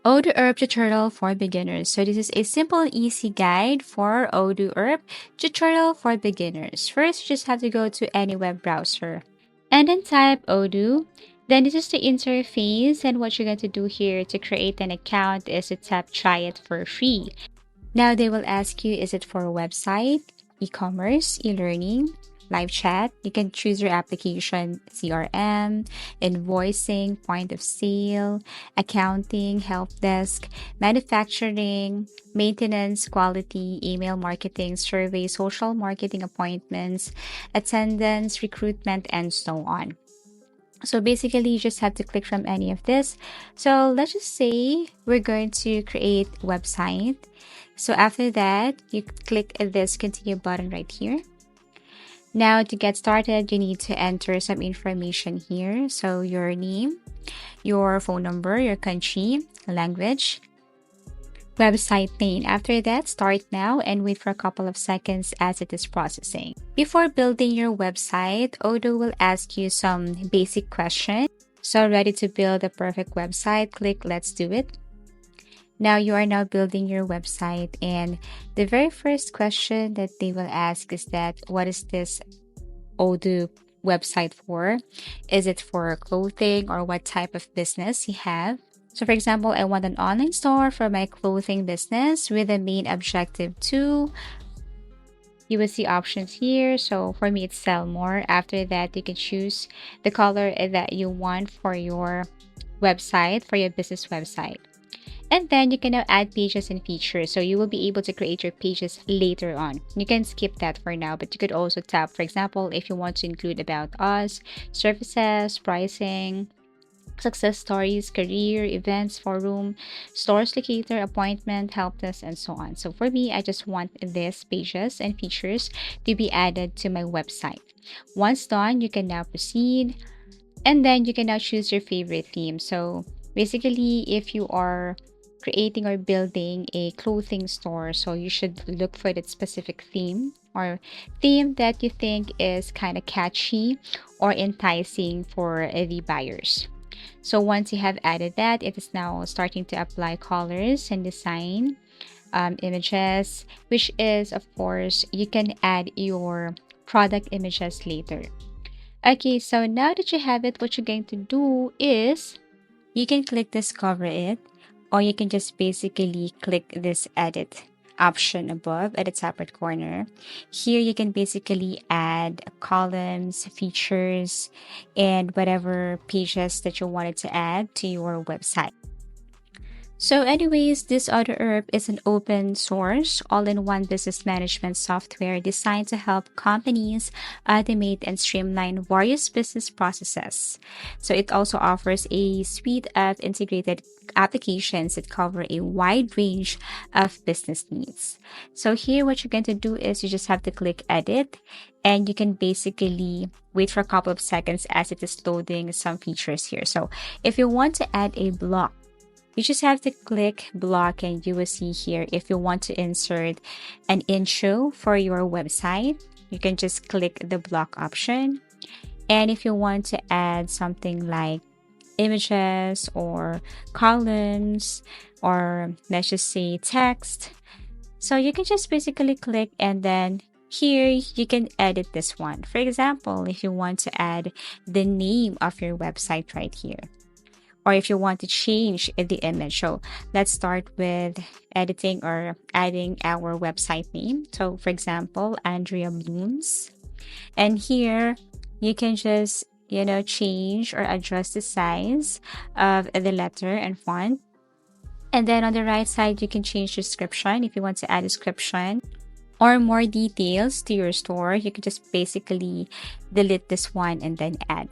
Odoo ERP tutorial for beginners. So this is a simple and easy guide for Odoo ERP tutorial for beginners. First, you just have to go to any web browser and then type Odoo. Then this is the interface, and what you're going to do here to create an account is to tap try it for free. Now they will ask you, is it for a website, e-commerce, e-learning, live chat? You can choose your application, CRM, invoicing, point of sale, accounting, help desk, manufacturing, maintenance, quality, email marketing, survey, social marketing, appointments, attendance, recruitment, and so on. So basically, you just have to click from any of this. So let's just say we're going to create a website. So after that, you click this continue button right here. Now to get started, you need to enter some information here. So your name, your phone number, your country, language, website name. After that, start now and wait for a couple of seconds as it is processing. Before building your website, Odoo will ask you some basic questions. So ready to build a perfect website, click let's do it. Now you are now building your website, and the very first question that they will ask is that what is this Odoo website for? Is it for clothing or what type of business you have? So for example, I want an online store for my clothing business with the main objective to, you will see options here. So for me, it's sell more. After that, you can choose the color that you want for your website, for your business website. And then you can now add pages and features. So you will be able to create your pages later on. You can skip that for now, but you could also tap, for example, if you want to include about us, services, pricing, success stories, career, events, forum, stores locator, appointment, help desk, and so on. So for me, I just want these pages and features to be added to my website. Once done, you can now proceed, and then you can now choose your favorite theme. So basically, if you are creating or building a clothing store, so you should look for that specific theme or theme that you think is kind of catchy or enticing for the buyers. So once you have added that, it is now starting to apply colors and design images, which is, of course, you can add your product images later. Okay, so now that you have it, what you're going to do is you can click discover it, or you can just basically click this edit option above at the top right corner. Here you can basically add columns, features, and whatever pages that you wanted to add to your website. So anyways, this Odoo ERP is an open source, all-in-one business management software designed to help companies automate and streamline various business processes. So it also offers a suite of integrated applications that cover a wide range of business needs. So here, what you're going to do is you just have to click edit, and you can basically wait for a couple of seconds as it is loading some features here. So if you want to add a block, you just have to click block, and you will see here if you want to insert an intro for your website, you can just click the block option. And if you want to add something like images or columns, or let's just say text, so you can just basically click, and then here you can edit this one. For example, if you want to add the name of your website right here, or if you want to change the image. So let's start with editing or adding our website name. So for example, Andrea Blooms. And here you can just, change or adjust the size of the letter and font. And then on the right side, you can change description. If you want to add a description or more details to your store, you can just basically delete this one and then add.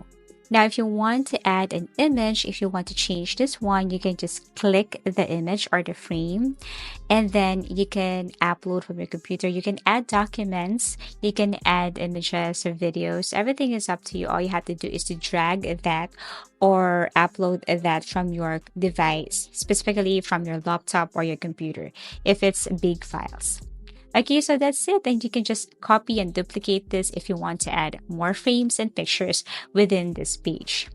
Now, if you want to add an image, if you want to change this one, you can just click the image or the frame, and then you can upload from your computer. You can add documents, you can add images or videos. Everything is up to you. All you have to do is to drag that or upload that from your device, specifically from your laptop or your computer, if it's big files. Okay, so that's it. And you can just copy and duplicate this if you want to add more frames and pictures within this page.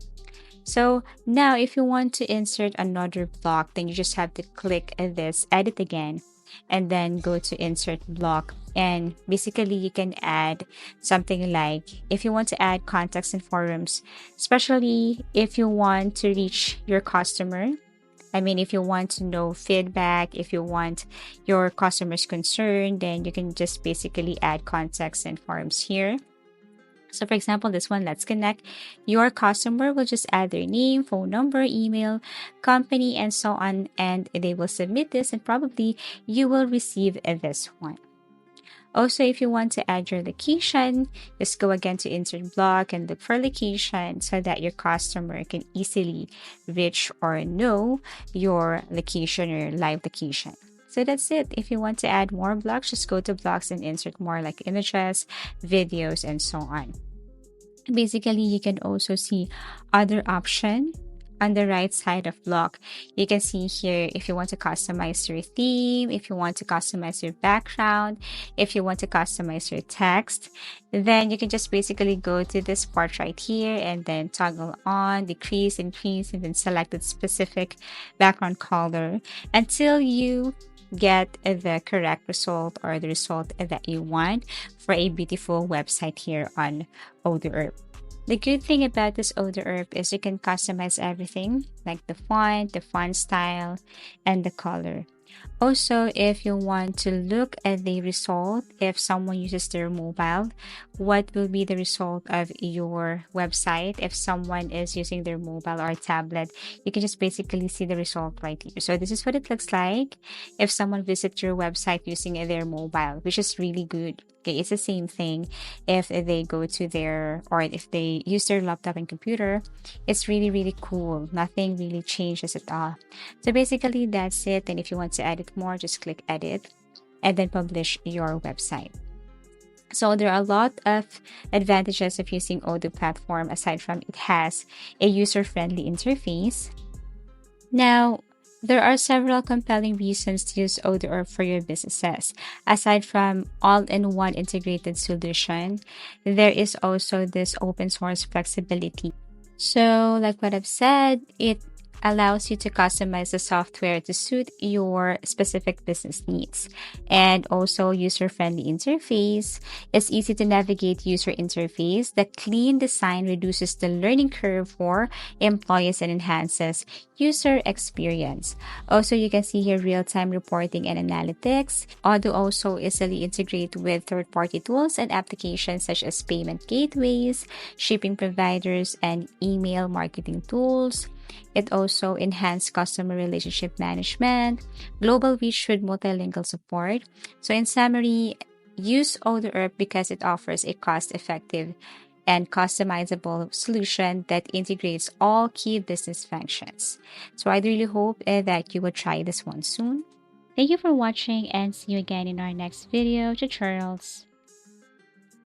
So now if you want to insert another block, then you just have to click this edit again and then go to insert block. And basically you can add something like if you want to add contacts and forums, especially if you want to reach your customer. I mean, if you want to know feedback, if you want your customers concerned, then you can just basically add contacts and forums here. So for example, this one, let's connect. Your customer will just add their name, phone number, email, company, and so on, and they will submit this, and probably you will receive this one. Also, if you want to add your location, just go again to insert block and look for location so that your customer can easily reach or know your location or your live location. So that's it. If you want to add more blocks, just go to blocks and insert more like images, videos, and so on. Basically, you can also see other option on the right side of block. You can see here if you want to customize your theme, if you want to customize your background, if you want to customize your text, then you can just basically go to this part right here and then toggle on, decrease, increase, and then select the specific background color until you get the correct result or the result that you want for a beautiful website here on Odoo ERP. The good thing about this Odoo ERP is you can customize everything like the font style, and the color. Also, if you want to look at the result, if someone uses their mobile, what will be the result of your website? If someone is using their mobile or tablet, you can just basically see the result right here. So this is what it looks like if someone visits your website using their mobile, which is really good. Okay, it's the same thing if they go to their, or if they use their laptop and computer. It's really, really cool. Nothing really changes at all. So basically that's it. And if you want to edit more, just click edit and then publish your website. So there are a lot of advantages of using Odoo platform aside from it has a user-friendly interface. Now, there are several compelling reasons to use Odoo ERP for your businesses. Aside from all-in-one integrated solution, there is also this open source flexibility. So, like what I've said, it allows you to customize the software to suit your specific business needs. And also user-friendly interface. It's easy to navigate user interface. The clean design reduces the learning curve for employees and enhances user experience. Also, you can see here real-time reporting and analytics. Odoo also easily integrate with third-party tools and applications such as payment gateways, shipping providers, and email marketing tools. It also enhances customer relationship management, global reach with multilingual support. So in summary, use Odoo ERP because it offers a cost-effective and customizable solution that integrates all key business functions. So I really hope that you will try this one soon. Thank you for watching and see you again in our next video tutorials.